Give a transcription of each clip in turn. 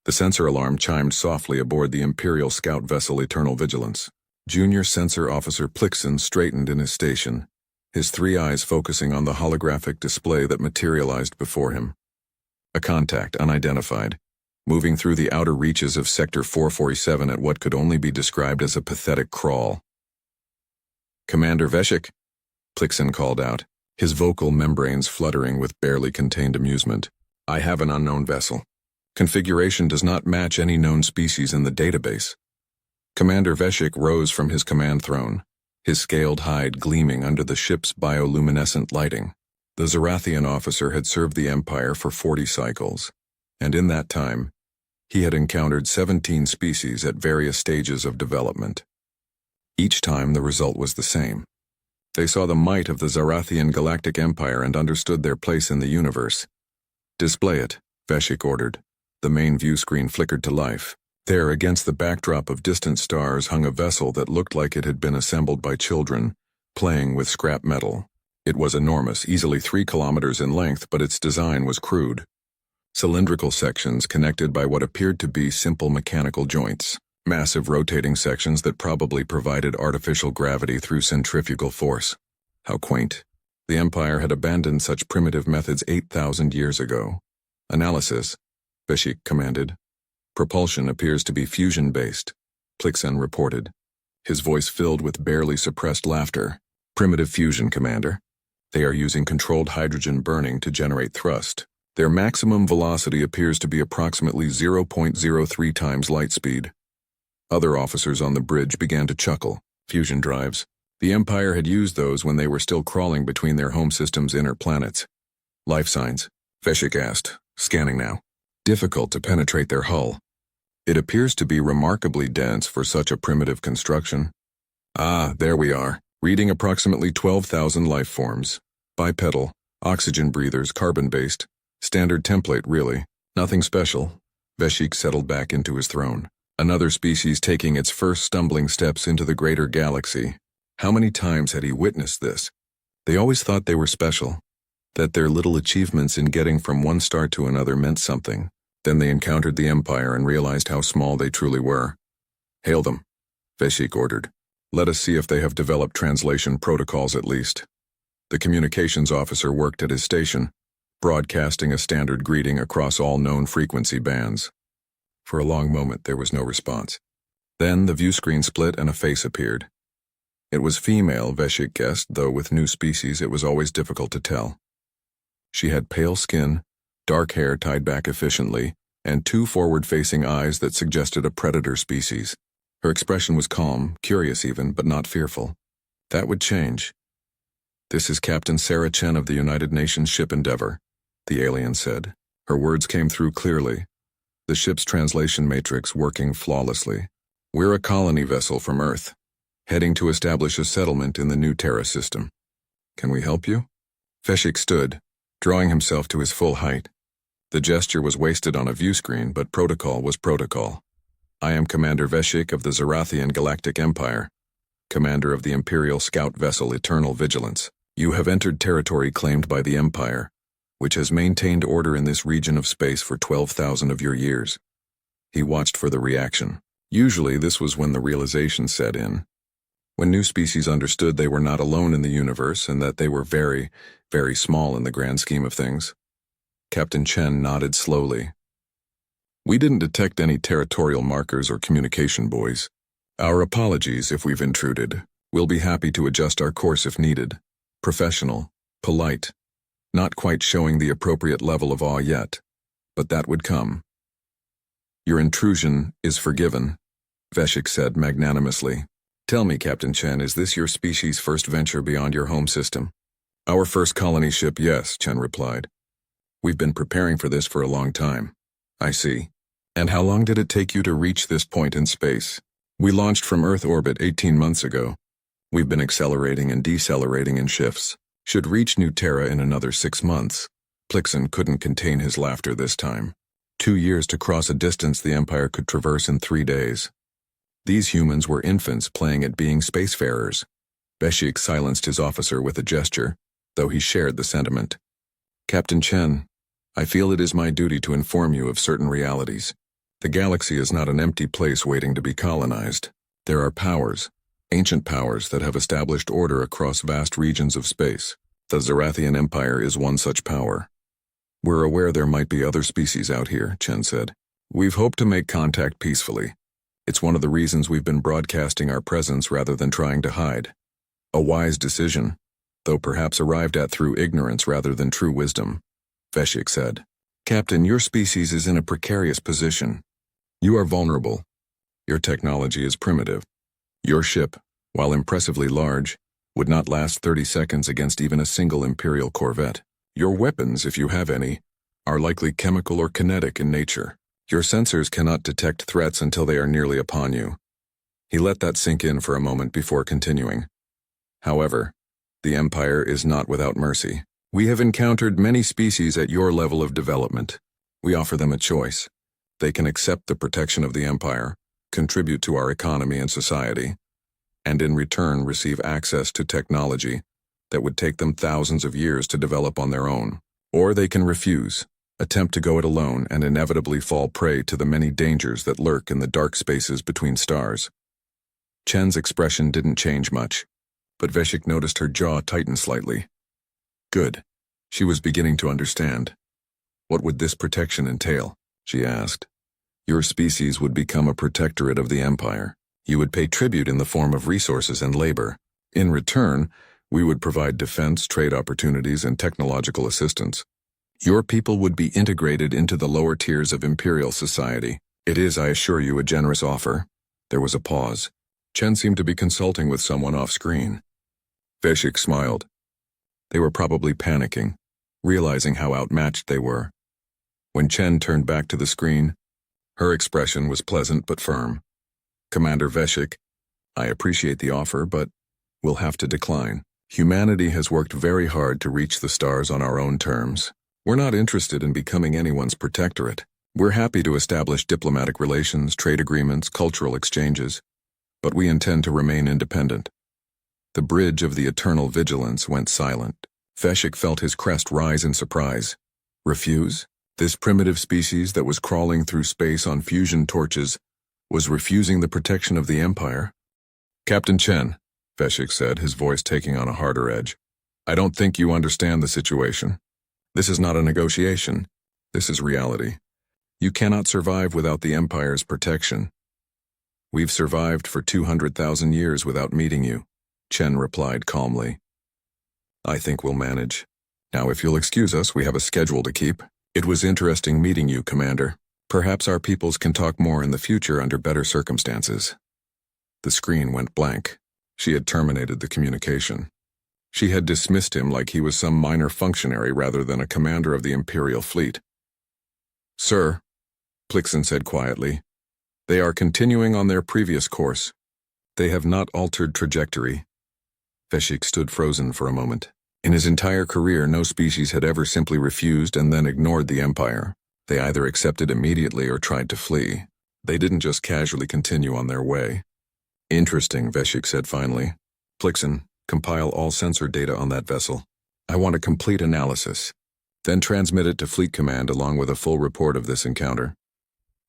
The sensor alarm chimed softly aboard the Imperial scout vessel Eternal Vigilance. Junior Sensor Officer Plixon straightened in his station, his three eyes focusing on the holographic display that materialized before him. A contact, unidentified, moving through the outer reaches of Sector 447 at what could only be described as a pathetic crawl. "Commander Veshik," Plixon called out, his vocal membranes fluttering with barely contained amusement. "I have an unknown vessel. Configuration does not match any known species in the database." Commander Veshik rose from his command throne, his scaled hide gleaming under the ship's bioluminescent lighting. The Zarathian officer had served the Empire for 40 cycles, and in that time, he had encountered 17 species at various stages of development. Each time the result was the same. They saw the might of the Zarathian Galactic Empire and understood their place in the universe. "Display it," Veshik ordered. The main view screen flickered to life. There, against the backdrop of distant stars, hung a vessel that looked like it had been assembled by children, playing with scrap metal. It was enormous, easily 3 kilometers in length, but its design was crude. Cylindrical sections connected by what appeared to be simple mechanical joints. Massive rotating sections that probably provided artificial gravity through centrifugal force. How quaint. The Empire had abandoned such primitive methods 8,000 years ago. "Analysis," Veshik commanded. "Propulsion appears to be fusion-based," Plixon reported, his voice filled with barely suppressed laughter. "Primitive fusion, Commander. They are using controlled hydrogen burning to generate thrust. Their maximum velocity appears to be approximately 0.03 times light speed." Other officers on the bridge began to chuckle. Fusion drives. The Empire had used those when they were still crawling between their home system's inner planets. "Life signs?" Veshik asked, scanning now. "Difficult to penetrate their hull. It appears to be remarkably dense for such a primitive construction." "Ah, there we are. Reading approximately 12,000 life forms. Bipedal, oxygen breathers, carbon-based. Standard template, really. Nothing special." Veshik settled back into his throne. Another species taking its first stumbling steps into the greater galaxy. How many times had he witnessed this? They always thought they were special, that their little achievements in getting from one star to another meant something. Then they encountered the Empire and realized how small they truly were. "Hail them," Veshik ordered. "Let us see if they have developed translation protocols at least." The communications officer worked at his station, broadcasting a standard greeting across all known frequency bands. For a long moment there was no response. Then the view screen split and a face appeared. It was female, Veshik guessed, though with new species it was always difficult to tell. She had pale skin, dark hair tied back efficiently, and 2 forward-facing eyes that suggested a predator species. Her expression was calm, curious even, but not fearful. That would change. "This is Captain Sarah Chen of the United Nations ship Endeavor," the alien said. Her words came through clearly, the ship's translation matrix working flawlessly. "We're a colony vessel from Earth, heading to establish a settlement in the new Terra system. Can we help you?" Veshik stood, drawing himself to his full height. The gesture was wasted on a view screen, but protocol was protocol. "I am Commander Veshik of the Zarathian Galactic Empire, commander of the Imperial scout vessel Eternal Vigilance. You have entered territory claimed by the Empire, which has maintained order in this region of space for 12,000 of your years." He watched for the reaction. Usually this was when the realization set in. When new species understood they were not alone in the universe and that they were very, very small in the grand scheme of things. Captain Chen nodded slowly. "We didn't detect any territorial markers or communication buoys. Our apologies if we've intruded. We'll be happy to adjust our course if needed. Professional, polite, not quite showing the appropriate level of awe yet, but that would come." "Your intrusion is forgiven," Veshik said magnanimously. "Tell me, Captain Chen, is this your species' first venture beyond your home system?" "Our first colony ship, yes," Chen replied. "We've been preparing for this for a long time." "I see. And how long did it take you to reach this point in space?" "We launched from Earth orbit 18 months ago. We've been accelerating and decelerating in shifts. Should reach New Terra in another 6 months." Plixon couldn't contain his laughter this time. 2 years to cross a distance the Empire could traverse in 3 days. These humans were infants playing at being spacefarers. Veshik silenced his officer with a gesture, though he shared the sentiment. "Captain Chen, I feel it is my duty to inform you of certain realities. The galaxy is not an empty place waiting to be colonized. There are powers, ancient powers that have established order across vast regions of space. The Zarathian Empire is one such power. We're aware there might be other species out here, Chen said. We've hoped to make contact peacefully. It's one of the reasons we've been broadcasting our presence rather than trying to hide. A wise decision, though perhaps arrived at through ignorance rather than true wisdom, Veshik said. Captain, your species is in a precarious position. You are vulnerable. Your technology is primitive. Your ship, while impressively large, would not last 30 seconds against even a single Imperial corvette. Your weapons, if you have any, are likely chemical or kinetic in nature. Your sensors cannot detect threats until they are nearly upon you. He let that sink in for a moment before continuing. However, the Empire is not without mercy. We have encountered many species at your level of development. We offer them a choice. They can accept the protection of the Empire, contribute to our economy and society, and in return receive access to technology that would take them thousands of years to develop on their own. Or they can refuse, attempt to go it alone, and inevitably fall prey to the many dangers that lurk in the dark spaces between stars. Chen's expression didn't change much, but Veshik noticed her jaw tighten slightly. Good. She was beginning to understand. What would this protection entail? She asked. Your species would become a protectorate of the Empire. You would pay tribute in the form of resources and labor. In return, we would provide defense, trade opportunities, and technological assistance. Your people would be integrated into the lower tiers of Imperial society. It is, I assure you, a generous offer. There was a pause. Chen seemed to be consulting with someone off-screen. Veshik smiled. They were probably panicking, realizing how outmatched they were. When Chen turned back to the screen, her expression was pleasant but firm. Commander Veshik, I appreciate the offer, but we'll have to decline. Humanity has worked very hard to reach the stars on our own terms. We're not interested in becoming anyone's protectorate. We're happy to establish diplomatic relations, trade agreements, cultural exchanges, but we intend to remain independent. The bridge of the eternal vigilance went silent. Veshik felt his crest rise in surprise. Refuse? This primitive species that was crawling through space on fusion torches was refusing the protection of the Empire? Captain Chen, Veshik said, his voice taking on a harder edge, I don't think you understand the situation. This is not a negotiation. This is reality. You cannot survive without the Empire's protection. We've survived for 200,000 years without meeting you, Chen replied calmly. I think we'll manage. Now, if you'll excuse us, we have a schedule to keep. It was interesting meeting you, Commander. Perhaps our peoples can talk more in the future under better circumstances. The screen went blank. She had terminated the communication. She had dismissed him like he was some minor functionary rather than a commander of the Imperial fleet. Sir, Plixen said quietly, they are continuing on their previous course. They have not altered trajectory. Veshik stood frozen for a moment. In his entire career, no species had ever simply refused and then ignored the Empire. They either accepted immediately or tried to flee. They didn't just casually continue on their way. Interesting, Veshik said finally. Plixen, compile all sensor data on that vessel. I want a complete analysis. Then transmit it to Fleet Command along with a full report of this encounter.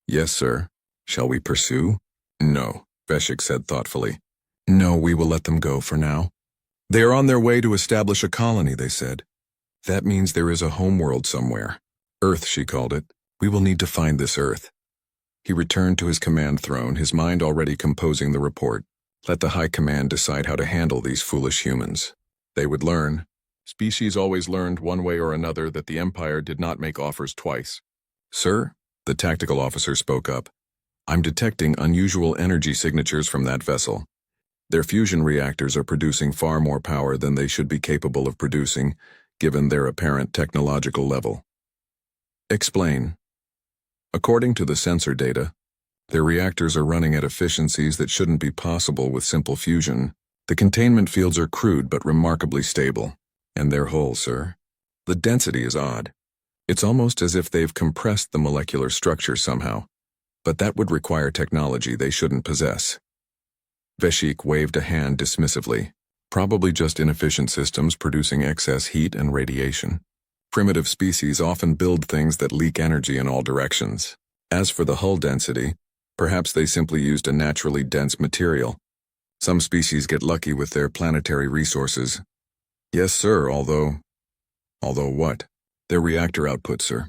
Yes, sir. Shall we pursue? No, Veshik said thoughtfully. No, we will let them go for now. They are on their way to establish a colony, they said. That means there is a homeworld somewhere. Earth, she called it. We will need to find this Earth. He returned to his command throne, his mind already composing the report. Let the High Command decide how to handle these foolish humans. They would learn. Species always learned one way or another that the Empire did not make offers twice. Sir, the tactical officer spoke up. I'm detecting unusual energy signatures from that vessel. Their fusion reactors are producing far more power than they should be capable of producing, given their apparent technological level. Explain. According to the sensor data, their reactors are running at efficiencies that shouldn't be possible with simple fusion. The containment fields are crude but remarkably stable. And their hull, sir. The density is odd. It's almost as if they've compressed the molecular structure somehow. But that would require technology they shouldn't possess. Veshik waved a hand dismissively. Probably just inefficient systems producing excess heat and radiation. Primitive species often build things that leak energy in all directions. As for the hull density, perhaps they simply used a naturally dense material. Some species get lucky with their planetary resources. Yes, sir, although what? Their reactor output, sir.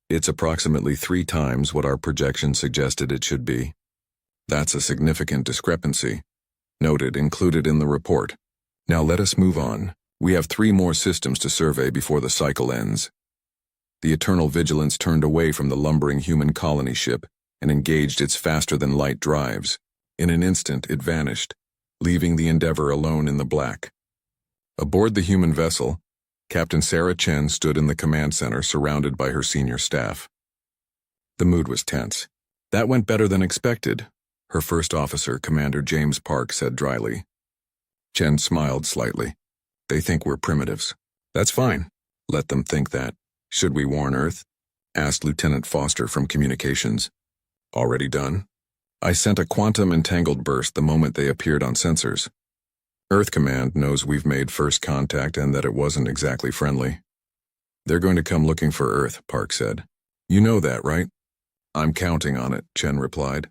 It's approximately 3 times what our projection suggested it should be. That's a significant discrepancy. Noted, included in the report. Now let us move on. We have 3 more systems to survey before the cycle ends. The Eternal Vigilance turned away from the lumbering human colony ship and engaged its faster-than-light drives. In an instant, it vanished, leaving the Endeavor alone in the black. Aboard the human vessel, Captain Sarah Chen stood in the command center surrounded by her senior staff. The mood was tense. That went better than expected, her first officer, Commander James Park, said dryly. Chen smiled slightly. They think we're primitives. That's fine. Let them think that. Should we warn Earth? Asked Lieutenant Foster from Communications. Already done. I sent a quantum entangled burst the moment they appeared on sensors. Earth Command knows we've made first contact and that it wasn't exactly friendly. They're going to come looking for Earth, Park said. You know that, right? I'm counting on it, Chen replied.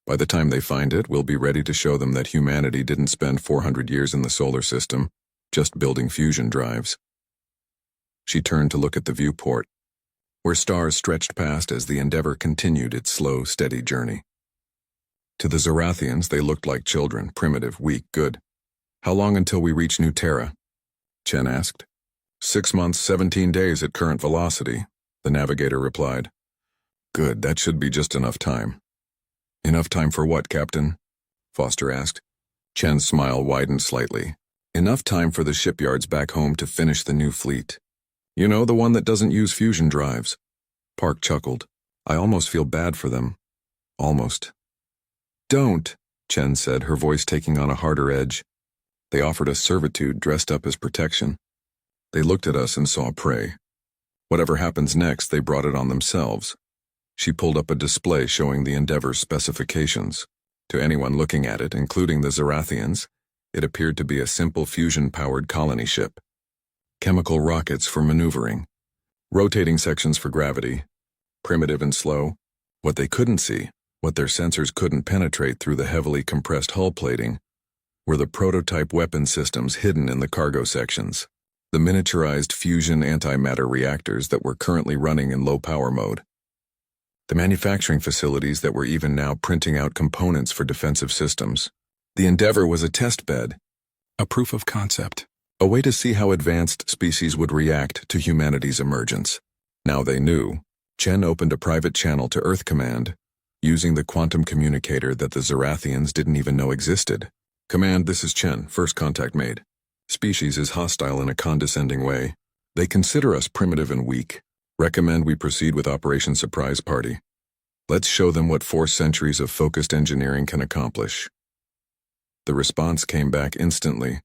By the time they find it, we'll be ready to show them that humanity didn't spend 400 years in the solar system, just building fusion drives. She turned to look at the viewport, where stars stretched past as the Endeavor continued its slow, steady journey. To the Zorathians, they looked like children, primitive, weak, good. How long until we reach New Terra? Chen asked. 6 months, 17 days at current velocity, the navigator replied. Good, that should be just enough time. Enough time for what, Captain? Foster asked. Chen's smile widened slightly. Enough time for the shipyards back home to finish the new fleet. You know, the one that doesn't use fusion drives. Park chuckled. I almost feel bad for them. Almost. Don't, Chen said, her voice taking on a harder edge. They offered us servitude dressed up as protection. They looked at us and saw prey. Whatever happens next, they brought it on themselves. She pulled up a display showing the Endeavor's specifications. To anyone looking at it, including the Zorathians, it appeared to be a simple fusion-powered colony ship. Chemical rockets for maneuvering. Rotating sections for gravity. Primitive and slow. What they couldn't see, what their sensors couldn't penetrate through the heavily compressed hull plating, were the prototype weapon systems hidden in the cargo sections. The miniaturized fusion antimatter reactors that were currently running in low-power mode. The manufacturing facilities that were even now printing out components for defensive systems. The Endeavor was a test bed, a proof of concept, a way to see how advanced species would react to humanity's emergence. Now they knew. Chen opened a private channel to Earth Command, using the quantum communicator that the Zorathians didn't even know existed. Command, this is Chen, first contact made. Species is hostile in a condescending way. They consider us primitive and weak. Recommend we proceed with Operation Surprise Party. Let's show them what 4 centuries of focused engineering can accomplish. The response came back instantly,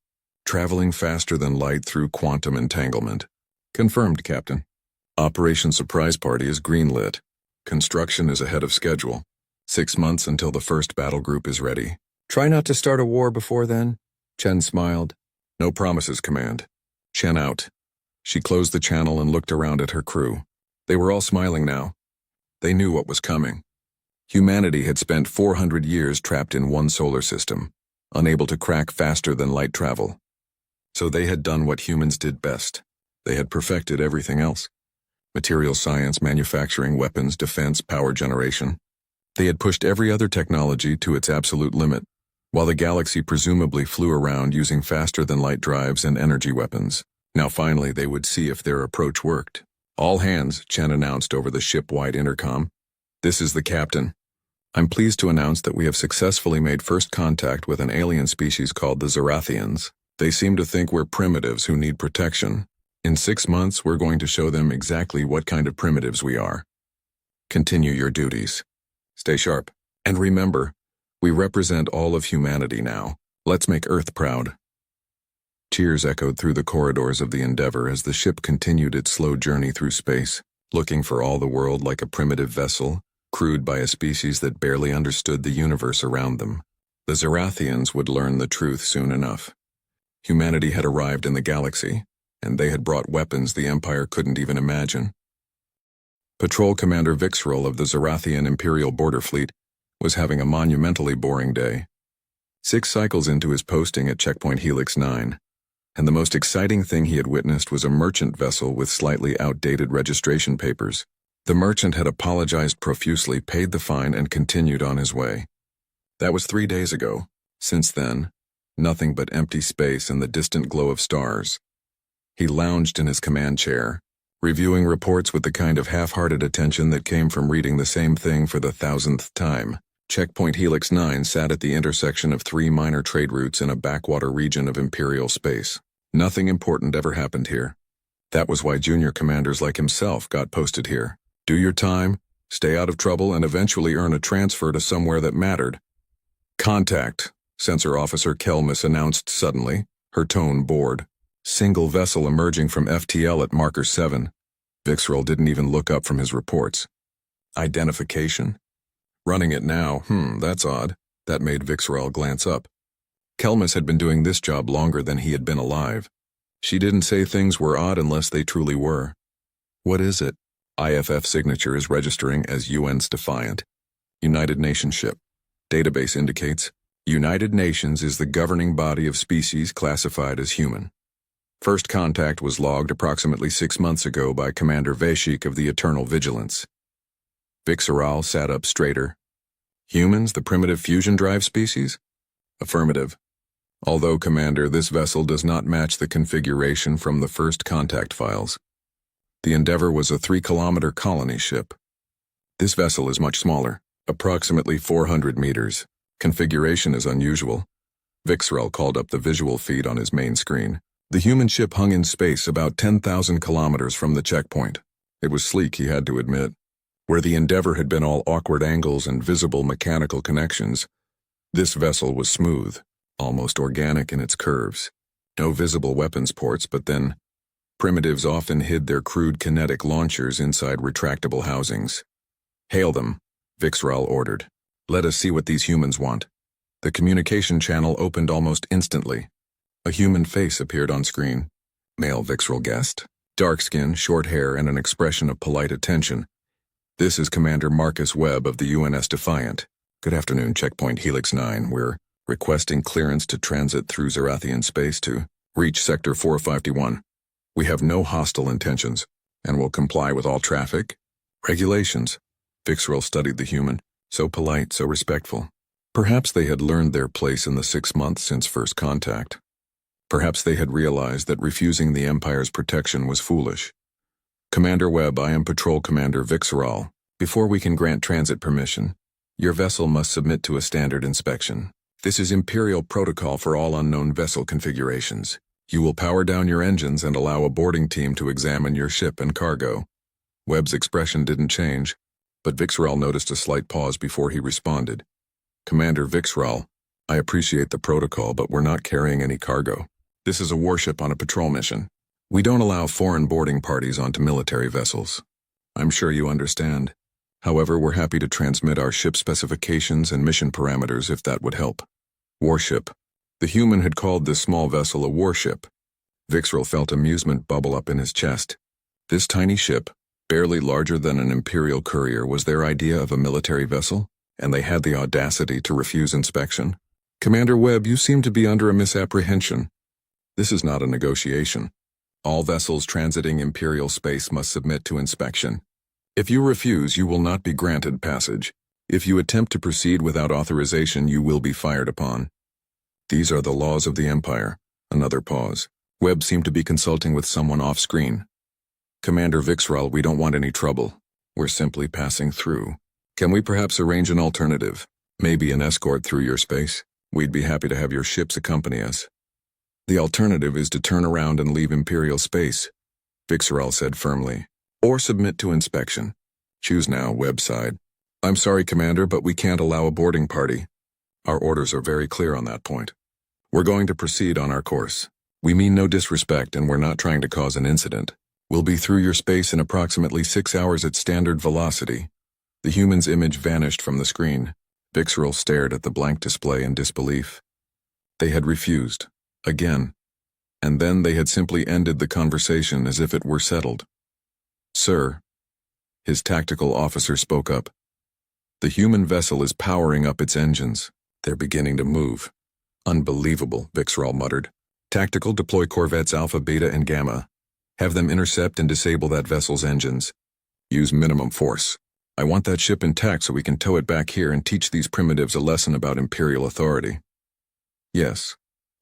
traveling faster than light through quantum entanglement. Confirmed, Captain. Operation Surprise Party is greenlit. Construction is ahead of schedule. 6 months until the first battle group is ready. Try not to start a war before then, Chen smiled. No promises, Command. Chen out. She closed the channel and looked around at her crew. They were all smiling now. They knew what was coming. Humanity had spent 400 years trapped in one solar system, unable to crack faster than light travel. So they had done what humans did best. They had perfected everything else. Material science, manufacturing, weapons, defense, power generation. They had pushed every other technology to its absolute limit, while the galaxy presumably flew around using faster-than-light drives and energy weapons. Now finally they would see if their approach worked. All hands, Chen announced over the ship-wide intercom. This is the captain. I'm pleased to announce that we have successfully made first contact with an alien species called the Zorathians. They seem to think we're primitives who need protection. In 6 months, we're going to show them exactly what kind of primitives we are. Continue your duties. Stay sharp. And remember, we represent all of humanity now. Let's make Earth proud. Cheers echoed through the corridors of the Endeavor as the ship continued its slow journey through space, looking for all the world like a primitive vessel, crewed by a species that barely understood the universe around them. The Zorathians would learn the truth soon enough. Humanity had arrived in the galaxy, and they had brought weapons the Empire couldn't even imagine. Patrol Commander Vixrel of the Zarathian Imperial Border Fleet was having a monumentally boring day. 6 cycles into his posting at Checkpoint Helix 9, and the most exciting thing he had witnessed was a merchant vessel with slightly outdated registration papers. The merchant had apologized profusely, paid the fine, and continued on his way. That was 3 days ago. Since then, nothing but empty space and the distant glow of stars. He lounged in his command chair, reviewing reports with the kind of half-hearted attention that came from reading the same thing for the 1,000th time. Checkpoint Helix 9 sat at the intersection of 3 minor trade routes in a backwater region of Imperial space. Nothing important ever happened here. That was why junior commanders like himself got posted here. Do your time, stay out of trouble, and eventually earn a transfer to somewhere that mattered. Contact, Sensor Officer Kelmis announced suddenly, her tone bored. Single vessel emerging from FTL at marker 7. Vixrel didn't even look up from his reports. Identification? Running it now, that's odd. That made Vixrel glance up. Kelmis had been doing this job longer than he had been alive. She didn't say things were odd unless they truly were. What is it? IFF signature is registering as UN's Defiant. United Nations ship. Database indicates United Nations is the governing body of species classified as human. First contact was logged approximately 6 months ago by Commander Veshik of the Eternal Vigilance. Vixrel sat up straighter. Humans, the primitive fusion drive species? Affirmative. Although, Commander, this vessel does not match the configuration from the first contact files. The Endeavor was a 3-kilometer colony ship. This vessel is much smaller, approximately 400 meters. Configuration is unusual. Vixrel called up the visual feed on his main screen. The human ship hung in space about 10,000 kilometers from the checkpoint. It was sleek, he had to admit. Where the Endeavor had been all awkward angles and visible mechanical connections, this vessel was smooth, almost organic in its curves. No visible weapons ports, but then, primitives often hid their crude kinetic launchers inside retractable housings. Hail them, Vixrel ordered. Let us see what these humans want. The communication channel opened almost instantly. A human face appeared on screen. Male, Vixrel guessed. Dark skin, short hair, and an expression of polite attention. This is Commander Marcus Webb of the UNS Defiant. Good afternoon, Checkpoint Helix 9. We're requesting clearance to transit through Zarathian space to reach Sector 451. We have no hostile intentions, and will comply with all traffic regulations. Vixrel studied the human, so polite, so respectful. Perhaps they had learned their place in the 6 months since first contact. Perhaps they had realized that refusing the Empire's protection was foolish. Commander Webb, I am Patrol Commander Vixrel. Before we can grant transit permission, your vessel must submit to a standard inspection. This is Imperial protocol for all unknown vessel configurations. You will power down your engines and allow a boarding team to examine your ship and cargo. Webb's expression didn't change, but Vixrel noticed a slight pause before he responded. Commander Vixrel, I appreciate the protocol, but we're not carrying any cargo. This is a warship on a patrol mission. We don't allow foreign boarding parties onto military vessels. I'm sure you understand. However, we're happy to transmit our ship specifications and mission parameters if that would help. Warship. The human had called this small vessel a warship. Vixrel felt amusement bubble up in his chest. This tiny ship, barely larger than an Imperial courier, was their idea of a military vessel, and they had the audacity to refuse inspection. Commander Webb, you seem to be under a misapprehension. This is not a negotiation. All vessels transiting Imperial space must submit to inspection. If you refuse, you will not be granted passage. If you attempt to proceed without authorization, you will be fired upon. These are the laws of the Empire. Another pause. Webb seemed to be consulting with someone off-screen. Commander Vixrel, we don't want any trouble. We're simply passing through. Can we perhaps arrange an alternative? Maybe an escort through your space? We'd be happy to have your ships accompany us. The alternative is to turn around and leave Imperial space, Vixrel said firmly. Or submit to inspection. Choose now, Webb sighed. I'm sorry, Commander, but we can't allow a boarding party. Our orders are very clear on that point. We're going to proceed on our course. We mean no disrespect, and we're not trying to cause an incident. We'll be through your space in approximately 6 hours at standard velocity. The human's image vanished from the screen. Vixrel stared at the blank display in disbelief. They had refused. Again. And then they had simply ended the conversation as if it were settled. Sir, His tactical officer spoke up. The human vessel is powering up its engines. They're beginning to move. Unbelievable, Vixral muttered. Tactical, deploy corvettes Alpha, Beta, and Gamma. Have them intercept and disable that vessel's engines. Use minimum force. I want that ship intact so we can tow it back here and teach these primitives a lesson about Imperial authority. Yes,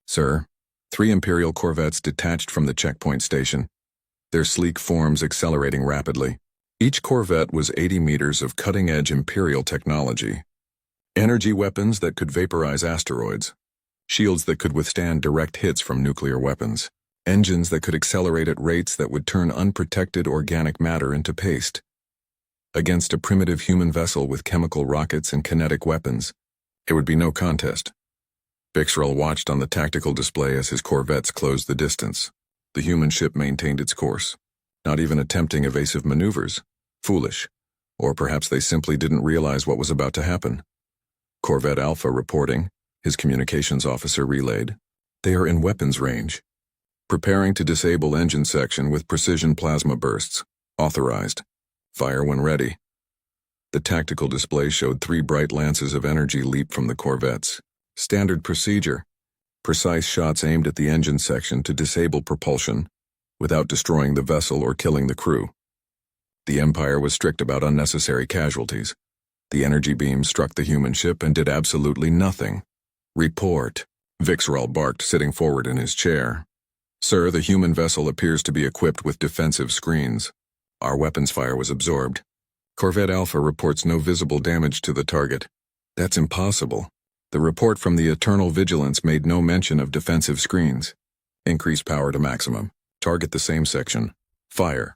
sir. 3 Imperial corvettes detached from the checkpoint station, their sleek forms accelerating rapidly. Each corvette was 80 meters of cutting-edge Imperial technology. Energy weapons that could vaporize asteroids. Shields that could withstand direct hits from nuclear weapons. Engines that could accelerate at rates that would turn unprotected organic matter into paste. Against a primitive human vessel with chemical rockets and kinetic weapons, it would be no contest. Vixral watched on the tactical display as his corvettes closed the distance. The human ship maintained its course, not even attempting evasive maneuvers. Foolish. Or perhaps they simply didn't realize what was about to happen. Corvette Alpha reporting, his communications officer relayed. They are in weapons range. Preparing to disable engine section with precision plasma bursts. Authorized. Fire when ready. The tactical display showed 3 bright lances of energy leap from the corvettes. Standard procedure. Precise shots aimed at the engine section to disable propulsion, without destroying the vessel or killing the crew. The Empire was strict about unnecessary casualties. The energy beam struck the human ship and did absolutely nothing. Report. Vixral barked, sitting forward in his chair. Sir, the human vessel appears to be equipped with defensive screens. Our weapons fire was absorbed. Corvette Alpha reports no visible damage to the target. That's impossible. The report from the Eternal Vigilance made no mention of defensive screens. Increase power to maximum. Target the same section. Fire.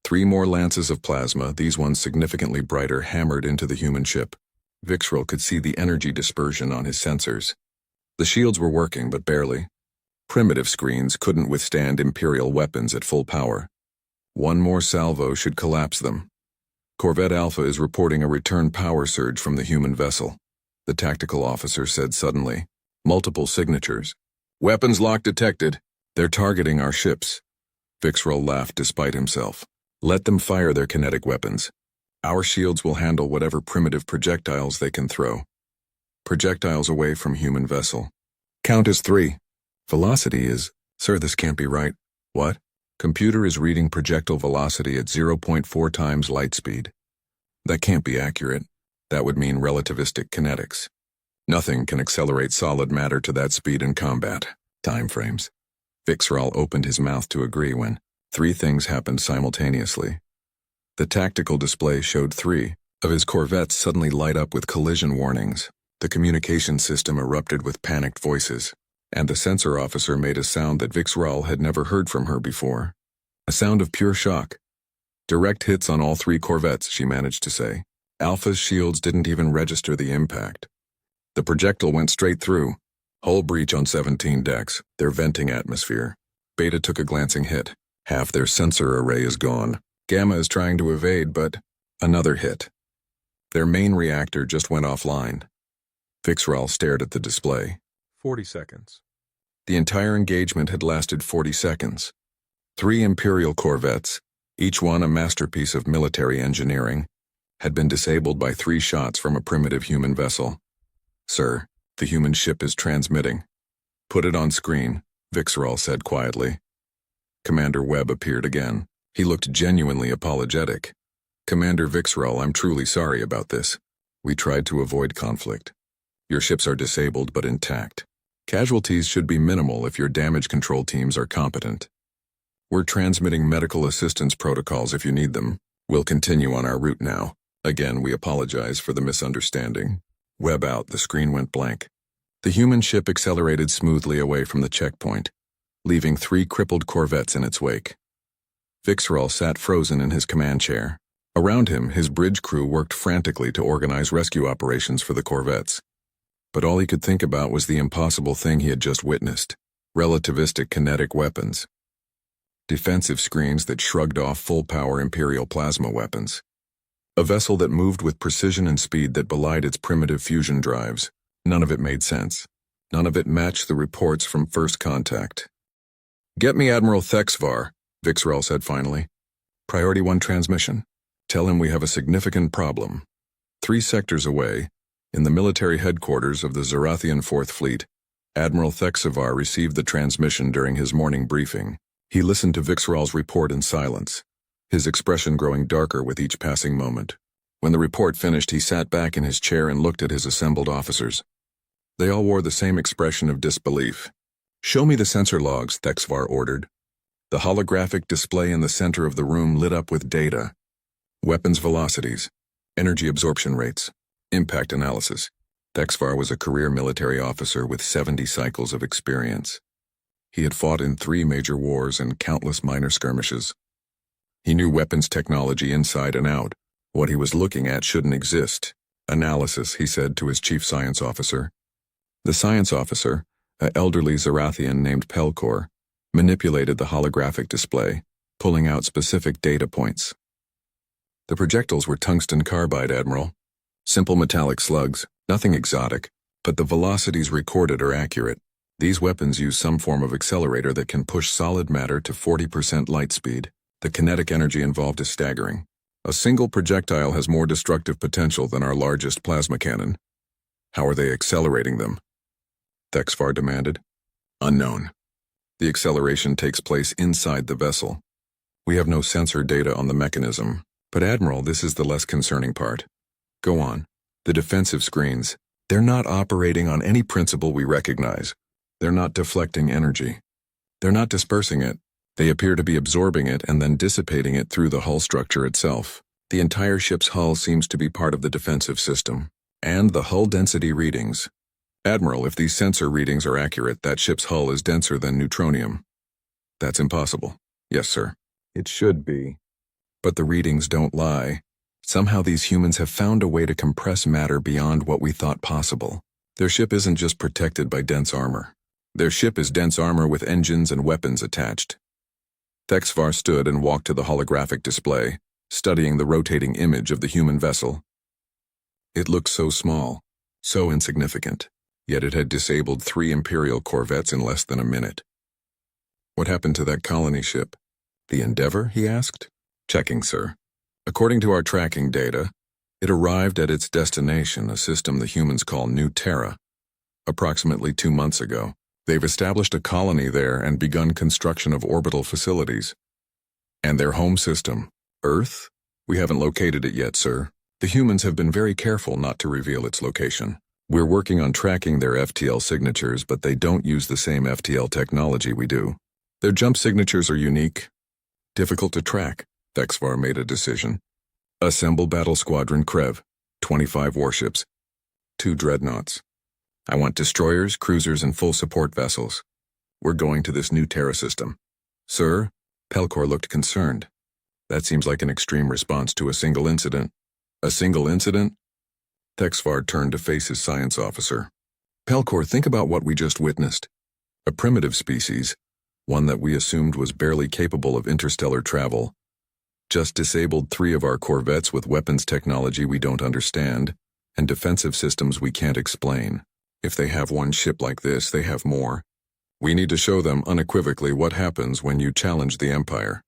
3 more lances of plasma, these ones significantly brighter, hammered into the human ship. Vixral could see the energy dispersion on his sensors. The shields were working, but barely. Primitive screens couldn't withstand Imperial weapons at full power. 1 more salvo should collapse them. Corvette Alpha is reporting a return power surge from the human vessel. The tactical officer said suddenly. Multiple signatures. Weapons lock detected. They're targeting our ships. Vixral laughed despite himself. Let them fire their kinetic weapons. Our shields will handle whatever primitive projectiles they can throw. Projectiles away from human vessel. Count as 3. Velocity is... Sir, this can't be right. What? Computer is reading projectile velocity at 0.4 times light speed. That can't be accurate. That would mean relativistic kinetics. Nothing can accelerate solid matter to that speed in combat. Time frames. Vixral opened his mouth to agree when 3 things happened simultaneously. The tactical display showed 3 of his corvettes suddenly light up with collision warnings. The communication system erupted with panicked voices, and the sensor officer made a sound that Vixral had never heard from her before. A sound of pure shock. Direct hits on all 3 corvettes, she managed to say. Alpha's shields didn't even register the impact. The projectile went straight through. Hull breach on 17 decks, their venting atmosphere. Beta took a glancing hit. Half their sensor array is gone. Gamma is trying to evade, but another hit. Their main reactor just went offline. Vixral stared at the display. 40 seconds. The entire engagement had lasted 40 seconds. 3 Imperial corvettes, each one a masterpiece of military engineering, had been disabled by 3 shots from a primitive human vessel. Sir, the human ship is transmitting. Put it on screen, Vixral said quietly. Commander Webb appeared again. He looked genuinely apologetic. Commander Vixral, I'm truly sorry about this. We tried to avoid conflict. Your ships are disabled but intact. Casualties should be minimal if your damage control teams are competent. We're transmitting medical assistance protocols if you need them. We'll continue on our route now. Again, we apologize for the misunderstanding. Webb out, the screen went blank. The human ship accelerated smoothly away from the checkpoint, leaving 3 crippled corvettes in its wake. Vixral sat frozen in his command chair. Around him, his bridge crew worked frantically to organize rescue operations for the corvettes. But all he could think about was the impossible thing he had just witnessed. Relativistic kinetic weapons. Defensive screens that shrugged off full-power Imperial plasma weapons. A vessel that moved with precision and speed that belied its primitive fusion drives. None of it made sense. None of it matched the reports from first contact. Get me Admiral Thexvar, Vixral said finally. Priority 1 transmission. Tell him we have a significant problem. 3 sectors away, in the military headquarters of the Zarathian Fourth Fleet, Admiral Thexavar received the transmission during his morning briefing. He listened to Vixral's report in silence, his expression growing darker with each passing moment. When the report finished, he sat back in his chair and looked at his assembled officers. They all wore the same expression of disbelief. "Show me the sensor logs," Thexavar ordered. The holographic display in the center of the room lit up with data. Weapons velocities, energy absorption rates, impact analysis. Thexavar was a career military officer with 70 cycles of experience. He had fought in 3 major wars and countless minor skirmishes. He knew weapons technology inside and out. What he was looking at shouldn't exist. "Analysis," he said to his chief science officer. The science officer, an elderly Zarathian named Pelkor, manipulated the holographic display, pulling out specific data points. The projectiles were tungsten carbide, Admiral. Simple metallic slugs, nothing exotic, but the velocities recorded are accurate. These weapons use some form of accelerator that can push solid matter to 40% light speed. The kinetic energy involved is staggering. A single projectile has more destructive potential than our largest plasma cannon. How are they accelerating them? Thexavar demanded. Unknown. The acceleration takes place inside the vessel. We have no sensor data on the mechanism, but Admiral, this is the less concerning part. Go on. The defensive screens, they're not operating on any principle we recognize. They're not deflecting energy. They're not dispersing it. They appear to be absorbing it and then dissipating it through the hull structure itself. The entire ship's hull seems to be part of the defensive system. And the hull density readings. Admiral, if these sensor readings are accurate, that ship's hull is denser than neutronium. That's impossible. Yes, sir. It should be. But the readings don't lie. Somehow these humans have found a way to compress matter beyond what we thought possible. Their ship isn't just protected by dense armor. Their ship is dense armor with engines and weapons attached. Thexavar stood and walked to the holographic display, studying the rotating image of the human vessel. It looked so small, so insignificant, yet it had disabled 3 Imperial corvettes in less than a minute. What happened to that colony ship? The Endeavor, he asked. Checking, sir. According to our tracking data, it arrived at its destination, a system the humans call New Terra, approximately 2 months ago. They've established a colony there and begun construction of orbital facilities. And their home system, Earth? We haven't located it yet, sir. The humans have been very careful not to reveal its location. We're working on tracking their FTL signatures, but they don't use the same FTL technology we do. Their jump signatures are unique, difficult to track. Thexavar made a decision. Assemble Battle Squadron Krev, 25 warships, 2 dreadnoughts. I want destroyers, cruisers, and full support vessels. We're going to this New Terra system. Sir? Pelkor looked concerned. That seems like an extreme response to a single incident. A single incident? Thexavar turned to face his science officer. Pelkor, think about what we just witnessed. A primitive species, one that we assumed was barely capable of interstellar travel, just disabled 3 of our corvettes with weapons technology we don't understand, and defensive systems we can't explain. If they have one ship like this, they have more. We need to show them unequivocally what happens when you challenge the Empire.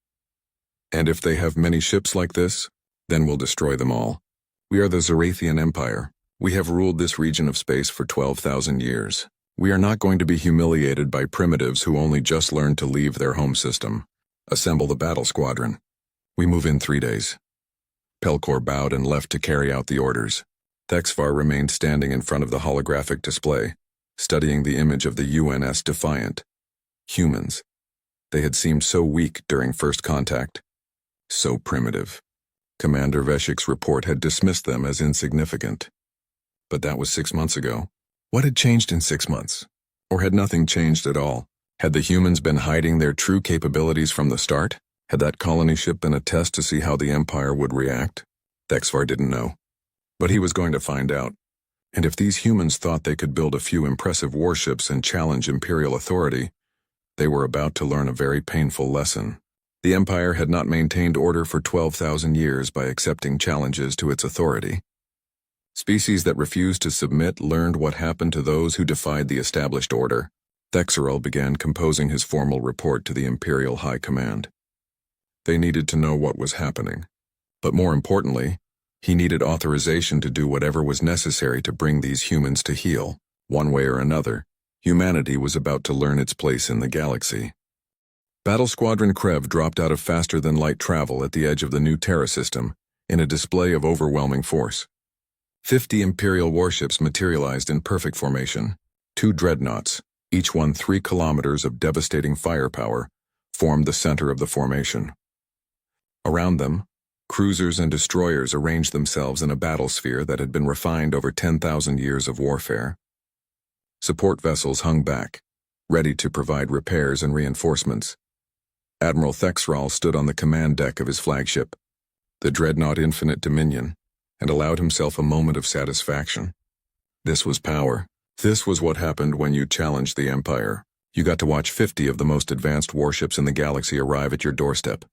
And if they have many ships like this, then we'll destroy them all. We are the Zarathian Empire. We have ruled this region of space for 12,000 years. We are not going to be humiliated by primitives who only just learned to leave their home system. Assemble the battle squadron. We move in 3 days. Pelkor bowed and left to carry out the orders. Thexavar remained standing in front of the holographic display, studying the image of the UNS Defiant. Humans. They had seemed so weak during first contact. So primitive. Commander Veshik's report had dismissed them as insignificant. But that was 6 months ago. What had changed in 6 months? Or had nothing changed at all? Had the humans been hiding their true capabilities from the start? Had that colony ship been a test to see how the Empire would react? Thexavar didn't know. But he was going to find out. And if these humans thought they could build a few impressive warships and challenge Imperial authority, they were about to learn a very painful lesson. The Empire had not maintained order for 12,000 years by accepting challenges to its authority. Species that refused to submit learned what happened to those who defied the established order. Thexavar began composing his formal report to the Imperial High Command. They needed to know what was happening. But more importantly, he needed authorization to do whatever was necessary to bring these humans to heal. One way or another, humanity was about to learn its place in the galaxy. Battle Squadron Krev dropped out of faster-than-light travel at the edge of the new Terra system in a display of overwhelming force. 50 Imperial warships materialized in perfect formation. 2 dreadnoughts, each one 3 kilometers of devastating firepower, formed the center of the formation. Around them, cruisers and destroyers arranged themselves in a battlesphere that had been refined over 10,000 years of warfare. Support vessels hung back, ready to provide repairs and reinforcements. Admiral Thexral stood on the command deck of his flagship, the dreadnought Infinite Dominion, and allowed himself a moment of satisfaction. This was power. This was what happened when you challenged the Empire. You got to watch 50 of the most advanced warships in the galaxy arrive at your doorstep.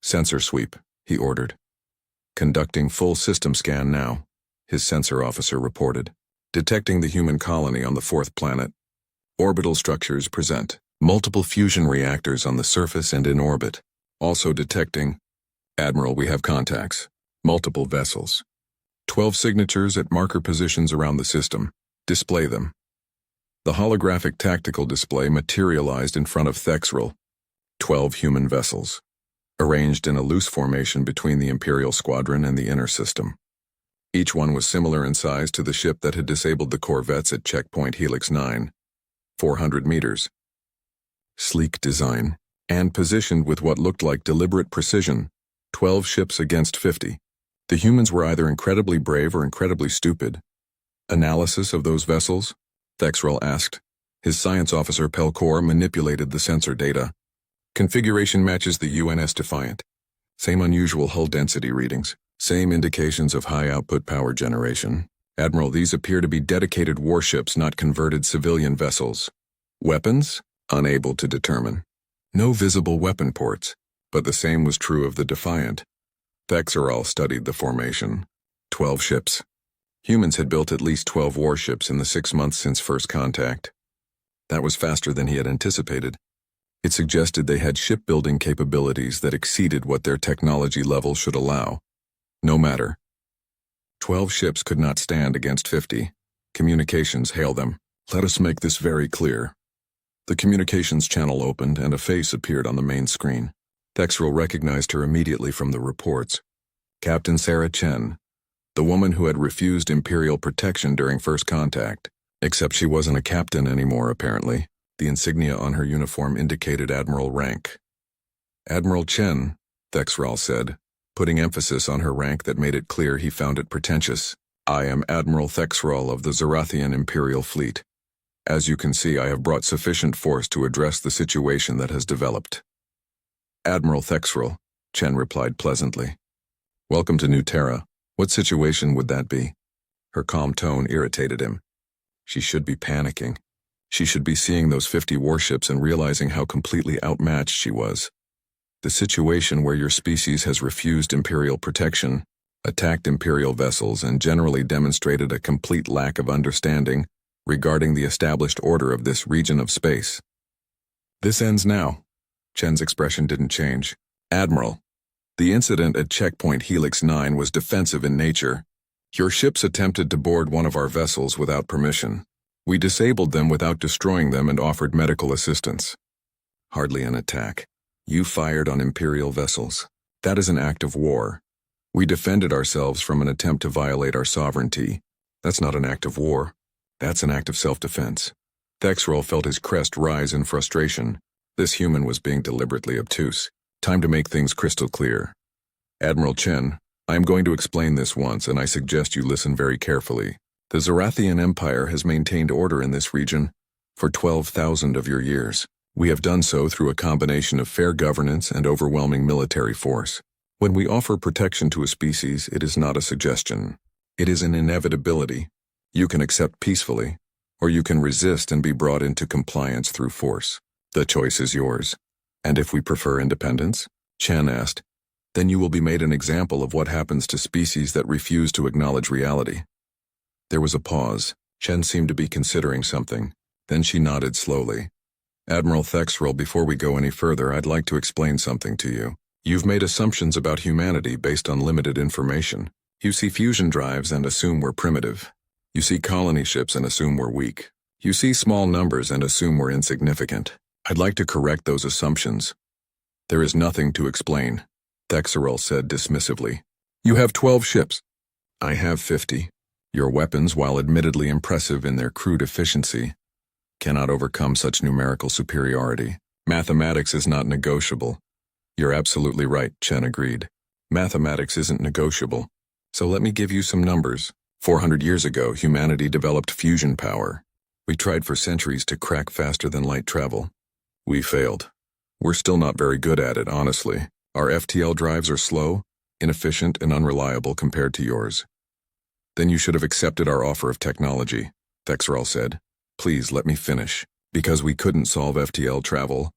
Sensor sweep, he ordered. Conducting full system scan now, his sensor officer reported. Detecting the human colony on the 4th planet. Orbital structures present. Multiple fusion reactors on the surface and in orbit. Also detecting. Admiral, we have contacts. Multiple vessels. 12 signatures at marker positions around the system. Display them. The holographic tactical display materialized in front of Thexral. 12 human vessels, arranged in a loose formation between the Imperial Squadron and the inner system. Each one was similar in size to the ship that had disabled the corvettes at checkpoint Helix 9, 400 meters. Sleek design, and positioned with what looked like deliberate precision, 12 ships against 50. The humans were either incredibly brave or incredibly stupid. Analysis of those vessels? Thexral asked. His science officer Pelcor manipulated the sensor data. Configuration matches the UNS Defiant. Same unusual hull density readings. Same indications of high output power generation. Admiral, these appear to be dedicated warships, not converted civilian vessels. Weapons? Unable to determine. No visible weapon ports, but the same was true of the Defiant. Thexral studied the formation. 12 ships. Humans had built at least 12 warships in the 6 months since first contact. That was faster than he had anticipated. It suggested they had shipbuilding capabilities that exceeded what their technology level should allow. No matter. 12 ships could not stand against 50. Communications hail them. Let us make this very clear. The communications channel opened and a face appeared on the main screen. Thexral recognized her immediately from the reports. Captain Sarah Chen, the woman who had refused Imperial protection during first contact. Except she wasn't a captain anymore, apparently. The insignia on her uniform indicated admiral rank. Admiral Chen, Thexral said, putting emphasis on her rank that made it clear he found it pretentious. I am Admiral Thexral of the Zarathian Imperial Fleet. As you can see, I have brought sufficient force to address the situation that has developed. Admiral Thexral, Chen replied pleasantly. Welcome to New Terra. What situation would that be? Her calm tone irritated him. She should be panicking. She should be seeing those 50 warships and realizing how completely outmatched she was. The situation where your species has refused Imperial protection, attacked Imperial vessels, and generally demonstrated a complete lack of understanding regarding the established order of this region of space. This ends now. Chen's expression didn't change. Admiral, the incident at checkpoint Helix 9 was defensive in nature. Your ships attempted to board one of our vessels without permission. We disabled them without destroying them and offered medical assistance. Hardly an attack. You fired on Imperial vessels. That is an act of war. We defended ourselves from an attempt to violate our sovereignty. That's not an act of war. That's an act of self-defense. Thexral felt his crest rise in frustration. This human was being deliberately obtuse. Time to make things crystal clear. Admiral Chen, I am going to explain this once, and I suggest you listen very carefully. The Zarathian Empire has maintained order in this region for 12,000 of your years. We have done so through a combination of fair governance and overwhelming military force. When we offer protection to a species, it is not a suggestion. It is an inevitability. You can accept peacefully, or you can resist and be brought into compliance through force. The choice is yours. And if we prefer independence? Chen asked. Then you will be made an example of what happens to species that refuse to acknowledge reality. There was a pause. Chen seemed to be considering something. Then she nodded slowly. Admiral Thexral, before we go any further, I'd like to explain something to you. You've made assumptions about humanity based on limited information. You see fusion drives and assume we're primitive. You see colony ships and assume we're weak. You see small numbers and assume we're insignificant. I'd like to correct those assumptions. There is nothing to explain, Thexerol said dismissively. You have 12 ships. I have 50. Your weapons, while admittedly impressive in their crude efficiency, cannot overcome such numerical superiority. Mathematics is not negotiable. You're absolutely right, Chen agreed. Mathematics isn't negotiable. So let me give you some numbers. 400 years ago, humanity developed fusion power. We tried for centuries to crack faster than light travel. We failed. We're still not very good at it, honestly. Our FTL drives are slow, inefficient, and unreliable compared to yours. Then you should have accepted our offer of technology, Thexerol said. Please let me finish. Because we couldn't solve FTL travel,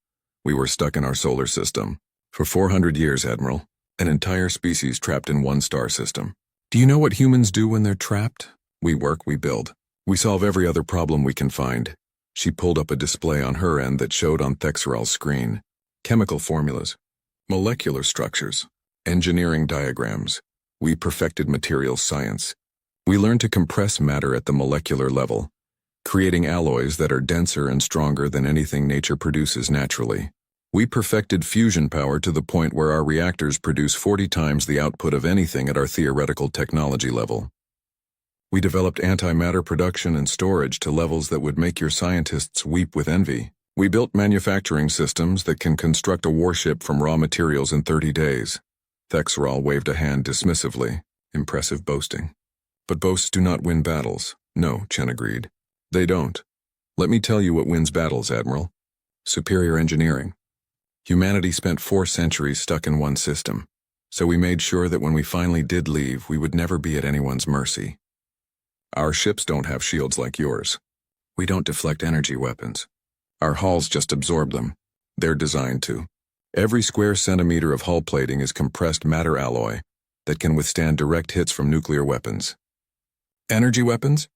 we were stuck in our solar system. For 400 years, Admiral, an entire species trapped in one star system. Do you know what humans do when they're trapped? We work, we build. We solve every other problem we can find. She pulled up a display on her end that showed on Thexerol's screen. Chemical formulas, molecular structures, engineering diagrams. We perfected materials science. We learned to compress matter at the molecular level, creating alloys that are denser and stronger than anything nature produces naturally. We perfected fusion power to the point where our reactors produce 40 times the output of anything at our theoretical technology level. We developed antimatter production and storage to levels that would make your scientists weep with envy. We built manufacturing systems that can construct a warship from raw materials in 30 days. Thexerol waved a hand dismissively. Impressive boasting. But boasts do not win battles. No, Chen agreed. They don't. Let me tell you what wins battles, Admiral. Superior engineering. Humanity spent 4 centuries stuck in one system, so we made sure that when we finally did leave, we would never be at anyone's mercy. Our ships don't have shields like yours. We don't deflect energy weapons. Our hulls just absorb them. They're designed to. Every square centimeter of hull plating is compressed matter alloy that can withstand direct hits from nuclear weapons. Energy weapons?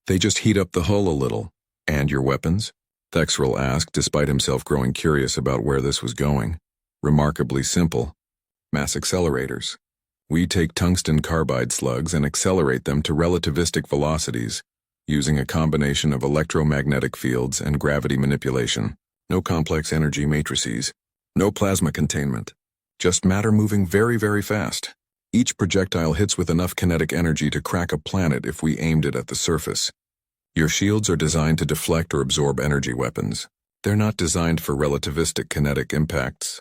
They just heat up the hull a little. And your weapons? Thexerol asked, despite himself growing curious about where this was going. Remarkably simple. Mass accelerators. We take tungsten carbide slugs and accelerate them to relativistic velocities, using a combination of electromagnetic fields and gravity manipulation. No complex energy matrices. No plasma containment. Just matter moving very, very fast. Each projectile hits with enough kinetic energy to crack a planet if we aimed it at the surface. Your shields are designed to deflect or absorb energy weapons. They're not designed for relativistic kinetic impacts.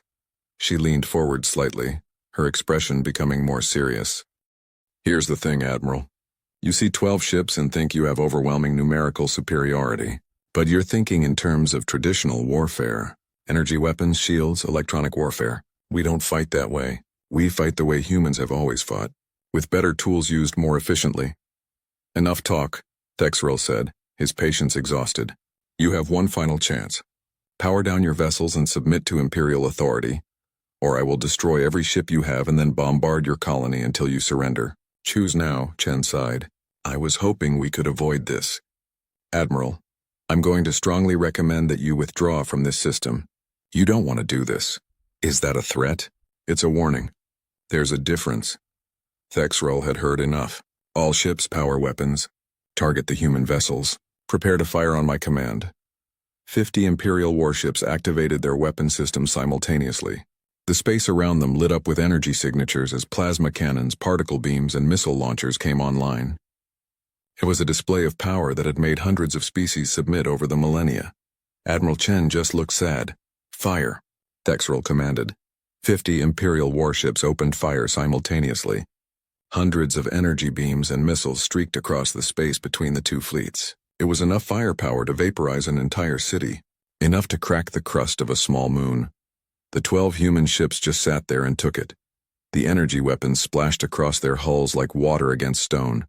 She leaned forward slightly, her expression becoming more serious. Here's the thing, Admiral. You see 12 ships and think you have overwhelming numerical superiority. But you're thinking in terms of traditional warfare. Energy weapons, shields, electronic warfare. We don't fight that way. We fight the way humans have always fought, with better tools used more efficiently. Enough talk, Thexerol said, his patience exhausted. You have one final chance. Power down your vessels and submit to Imperial authority, or I will destroy every ship you have and then bombard your colony until you surrender. Choose now, Chen sighed. I was hoping we could avoid this. Admiral, I'm going to strongly recommend that you withdraw from this system. You don't want to do this. Is that a threat? It's a warning. There's a difference. Thexerol had heard enough. All ships, power weapons. Target the human vessels. Prepare to fire on my command. 50 Imperial warships activated their weapon systems simultaneously. The space around them lit up with energy signatures as plasma cannons, particle beams, and missile launchers came online. It was a display of power that had made hundreds of species submit over the millennia. Admiral Chen just looked sad. Fire, Thexerol commanded. 50 Imperial warships opened fire simultaneously. Hundreds of energy beams and missiles streaked across the space between the two fleets. It was enough firepower to vaporize an entire city, enough to crack the crust of a small moon. The 12 human ships just sat there and took it. The energy weapons splashed across their hulls like water against stone.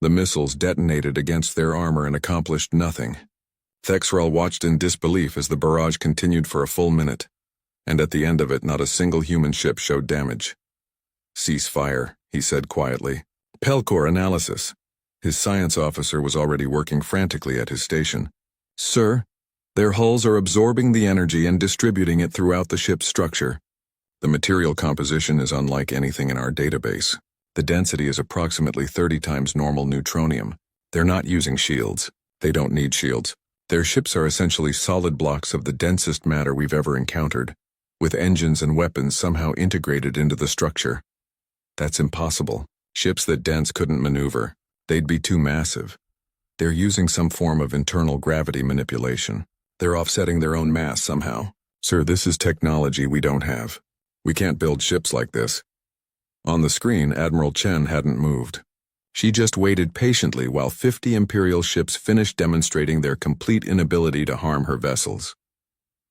The missiles detonated against their armor and accomplished nothing. Thexerol watched in disbelief as the barrage continued for a full minute, and at the end of it not a single human ship showed damage. Cease fire, he said quietly. Pelcor analysis. His science officer was already working frantically at his station. Sir, their hulls are absorbing the energy and distributing it throughout the ship's structure. The material composition is unlike anything in our database. The density is approximately 30 times normal neutronium. They're not using shields. They don't need shields. Their ships are essentially solid blocks of the densest matter we've ever encountered, with engines and weapons somehow integrated into the structure. That's impossible. Ships that dense couldn't maneuver. They'd be too massive. They're using some form of internal gravity manipulation. They're offsetting their own mass somehow. Sir, this is technology we don't have. We can't build ships like this. On the screen, Admiral Chen hadn't moved. She just waited patiently while 50 Imperial ships finished demonstrating their complete inability to harm her vessels.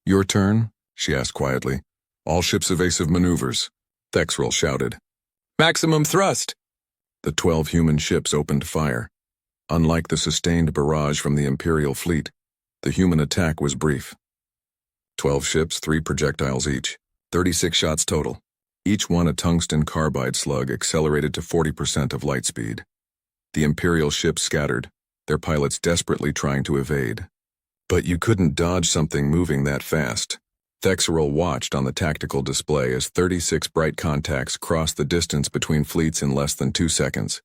Your turn? She asked quietly. All ships evasive maneuvers. Thexrel shouted. Maximum thrust! The 12 human ships opened fire. Unlike the sustained barrage from the Imperial fleet, the human attack was brief. 12 ships, 3 projectiles each. 36 shots total. Each one a tungsten carbide slug accelerated to 40% of light speed. The Imperial ships scattered, their pilots desperately trying to evade. But you couldn't dodge something moving that fast. Thexrel watched on the tactical display as 36 bright contacts crossed the distance between fleets in less than 2 seconds.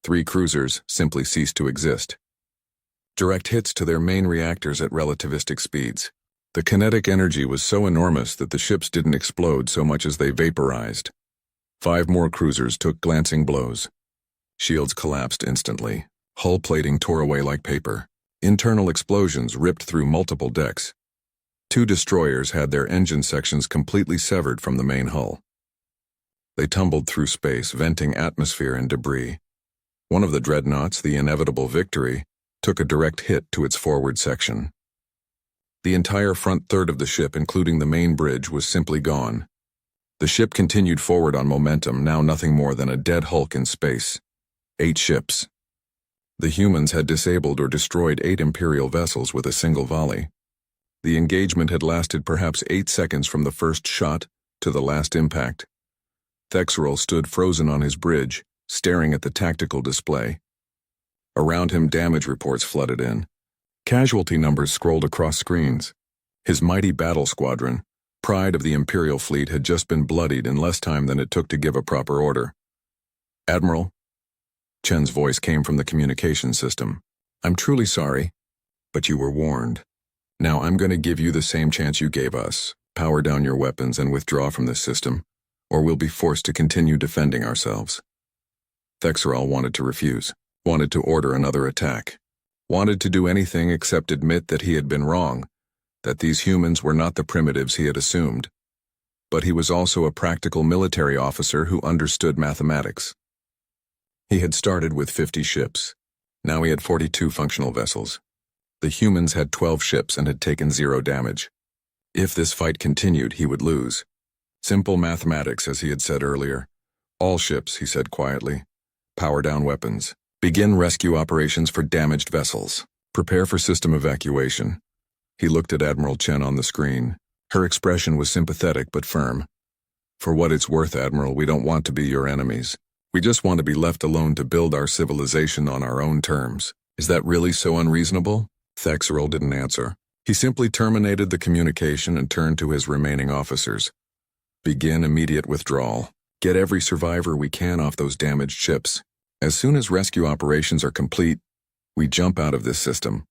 3 cruisers simply ceased to exist. Direct hits to their main reactors at relativistic speeds. The kinetic energy was so enormous that the ships didn't explode so much as they vaporized. 5 more cruisers took glancing blows. Shields collapsed instantly. Hull plating tore away like paper. Internal explosions ripped through multiple decks. 2 destroyers had their engine sections completely severed from the main hull. They tumbled through space, venting atmosphere and debris. One of the dreadnoughts, the inevitable Victory, took a direct hit to its forward section. The entire front third of the ship, including the main bridge, was simply gone. The ship continued forward on momentum, now nothing more than a dead hulk in space. 8 ships. The humans had disabled or destroyed 8 Imperial vessels with a single volley. The engagement had lasted perhaps 8 seconds from the first shot to the last impact. Thexrel stood frozen on his bridge, staring at the tactical display. Around him, damage reports flooded in. Casualty numbers scrolled across screens. His mighty battle squadron, pride of the Imperial fleet, had just been bloodied in less time than it took to give a proper order. Admiral? Chen's voice came from the communication system. I'm truly sorry, but you were warned. Now I'm going to give you the same chance you gave us. Power down your weapons and withdraw from this system, or we'll be forced to continue defending ourselves. Thexrel wanted to refuse, wanted to order another attack. Wanted to do anything except admit that he had been wrong, that these humans were not the primitives he had assumed. But he was also a practical military officer who understood mathematics. He had started with 50 ships. Now he had 42 functional vessels. The humans had 12 ships and had taken 0 damage. If this fight continued, he would lose. Simple mathematics, as he had said earlier. All ships, he said quietly. Power down weapons. Begin rescue operations for damaged vessels. Prepare for system evacuation. He looked at Admiral Chen on the screen. Her expression was sympathetic but firm. For what it's worth, Admiral, we don't want to be your enemies. We just want to be left alone to build our civilization on our own terms. Is that really so unreasonable? Thexrel didn't answer. He simply terminated the communication and turned to his remaining officers. Begin immediate withdrawal. Get every survivor we can off those damaged ships. As soon as rescue operations are complete, we jump out of this system.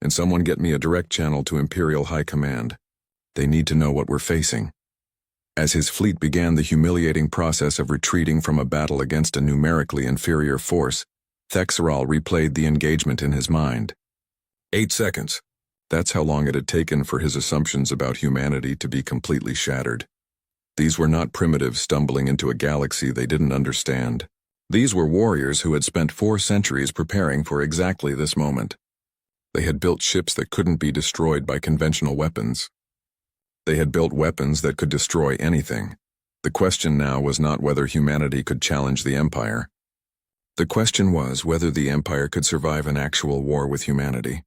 And someone get me a direct channel to Imperial High Command. They need to know what we're facing. As his fleet began the humiliating process of retreating from a battle against a numerically inferior force, Thexrel replayed the engagement in his mind. 8 seconds. That's how long it had taken for his assumptions about humanity to be completely shattered. These were not primitives stumbling into a galaxy they didn't understand. These were warriors who had spent 4 centuries preparing for exactly this moment. They had built ships that couldn't be destroyed by conventional weapons. They had built weapons that could destroy anything. The question now was not whether humanity could challenge the Empire. The question was whether the Empire could survive an actual war with humanity.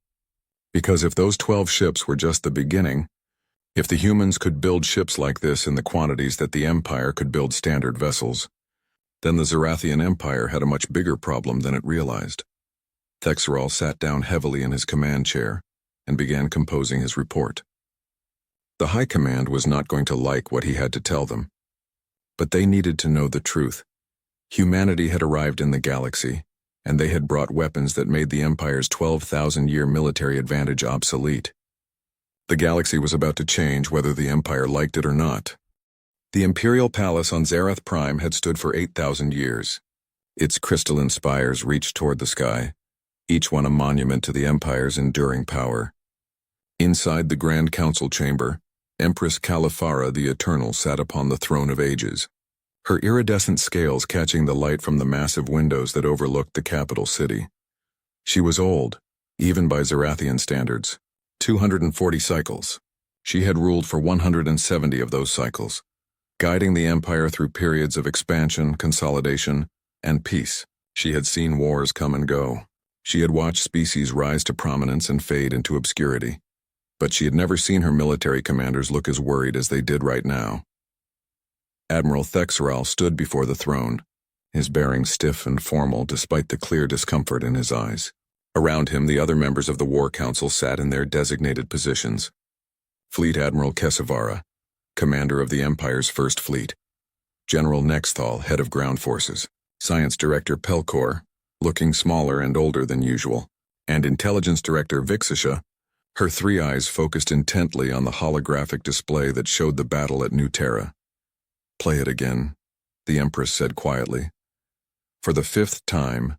Because if those 12 ships were just the beginning, if the humans could build ships like this in the quantities that the Empire could build standard vessels, then the Zarathian Empire had a much bigger problem than it realized. Thexrel sat down heavily in his command chair and began composing his report. The High Command was not going to like what he had to tell them. But they needed to know the truth. Humanity had arrived in the galaxy, and they had brought weapons that made the Empire's 12,000-year military advantage obsolete. The galaxy was about to change whether the Empire liked it or not. The Imperial Palace on Zarath Prime had stood for 8,000 years. Its crystalline spires reached toward the sky, each one a monument to the Empire's enduring power. Inside the Grand Council chamber, Empress Califara the Eternal sat upon the throne of ages, her iridescent scales catching the light from the massive windows that overlooked the capital city. She was old, even by Zarathian standards, 240 cycles. She had ruled for 170 of those cycles, guiding the Empire through periods of expansion, consolidation, and peace. She had seen wars come and go. She had watched species rise to prominence and fade into obscurity. But she had never seen her military commanders look as worried as they did right now. Admiral Thexeral stood before the throne, his bearing stiff and formal despite the clear discomfort in his eyes. Around him, the other members of the War Council sat in their designated positions. Fleet Admiral Kesavara, commander of the Empire's First Fleet; General Nexthal, head of ground forces; Science Director Pelkor, looking smaller and older than usual; and Intelligence Director Vixisha, her three eyes focused intently on the holographic display that showed the battle at New Terra. "Play it again," the Empress said quietly. For the 5th time,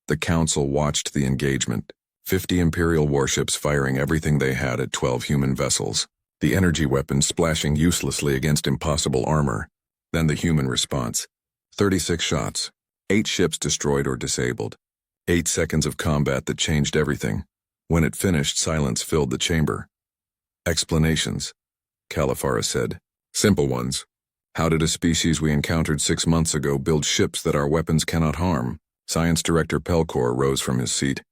the Council watched the engagement, 50 Imperial warships firing everything they had at 12 human vessels, the energy weapons splashing uselessly against impossible armor. Then the human response. 36 shots, 8 ships destroyed or disabled. 8 seconds of combat that changed everything. When it finished, silence filled the chamber. "Explanations," Califara said. "Simple ones. How did a species we encountered 6 months ago build ships that our weapons cannot harm?" Science Director Pelkor rose from his seat,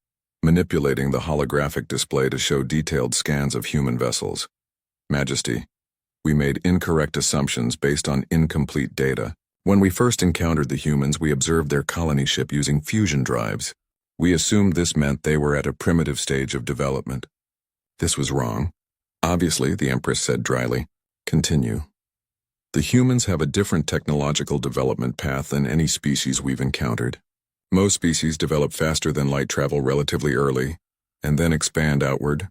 manipulating the holographic display to show detailed scans of human vessels. "Majesty, we made incorrect assumptions based on incomplete data. When we first encountered the humans, we observed their colony ship using fusion drives. We assumed this meant they were at a primitive stage of development. This was wrong. Obviously," the Empress said dryly. "Continue." "The humans have a different technological development path than any species we've encountered. Most species develop faster than light travel relatively early, and then expand outward,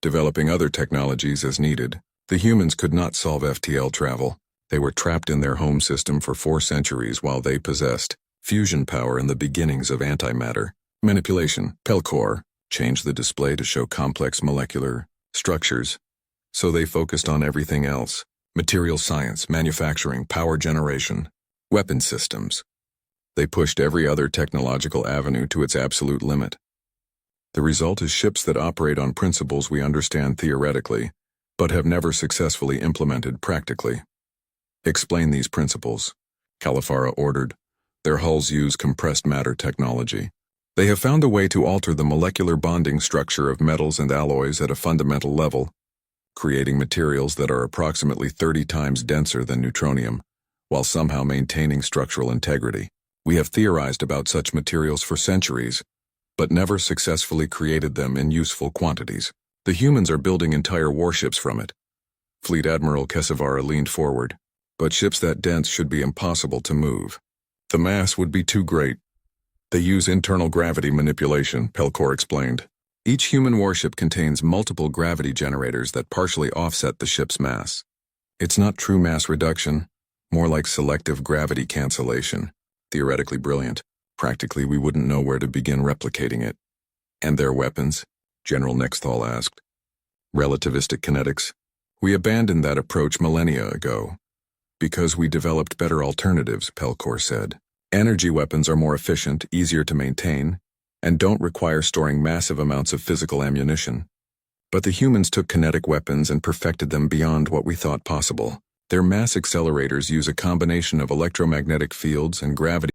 developing other technologies as needed. The humans could not solve FTL travel. They were trapped in their home system for 4 centuries while they possessed fusion power and the beginnings of antimatter. Manipulation." Pelkor changed the display to show complex molecular structures, so they focused on everything else: material science, manufacturing, power generation, weapon systems. They pushed every other technological avenue to its absolute limit. The result is ships that operate on principles we understand theoretically, but have never successfully implemented practically. "Explain these principles," Califara ordered. "Their hulls use compressed matter technology. They have found a way to alter the molecular bonding structure of metals and alloys at a fundamental level, creating materials that are approximately 30 times denser than neutronium, while somehow maintaining structural integrity. We have theorized about such materials for centuries, but never successfully created them in useful quantities. The humans are building entire warships from it." Fleet Admiral Kesavara leaned forward. "But ships that dense should be impossible to move. The mass would be too great." "They use internal gravity manipulation," Pelkor explained. "Each human warship contains multiple gravity generators that partially offset the ship's mass. It's not true mass reduction, more like selective gravity cancellation. Theoretically brilliant. Practically, we wouldn't know where to begin replicating it." "And their weapons?" General Nexthal asked. "Relativistic kinetics. We abandoned that approach millennia ago, because we developed better alternatives," Pelkor said. "Energy weapons are more efficient, easier to maintain, and don't require storing massive amounts of physical ammunition. But the humans took kinetic weapons and perfected them beyond what we thought possible. Their mass accelerators use a combination of electromagnetic fields and gravity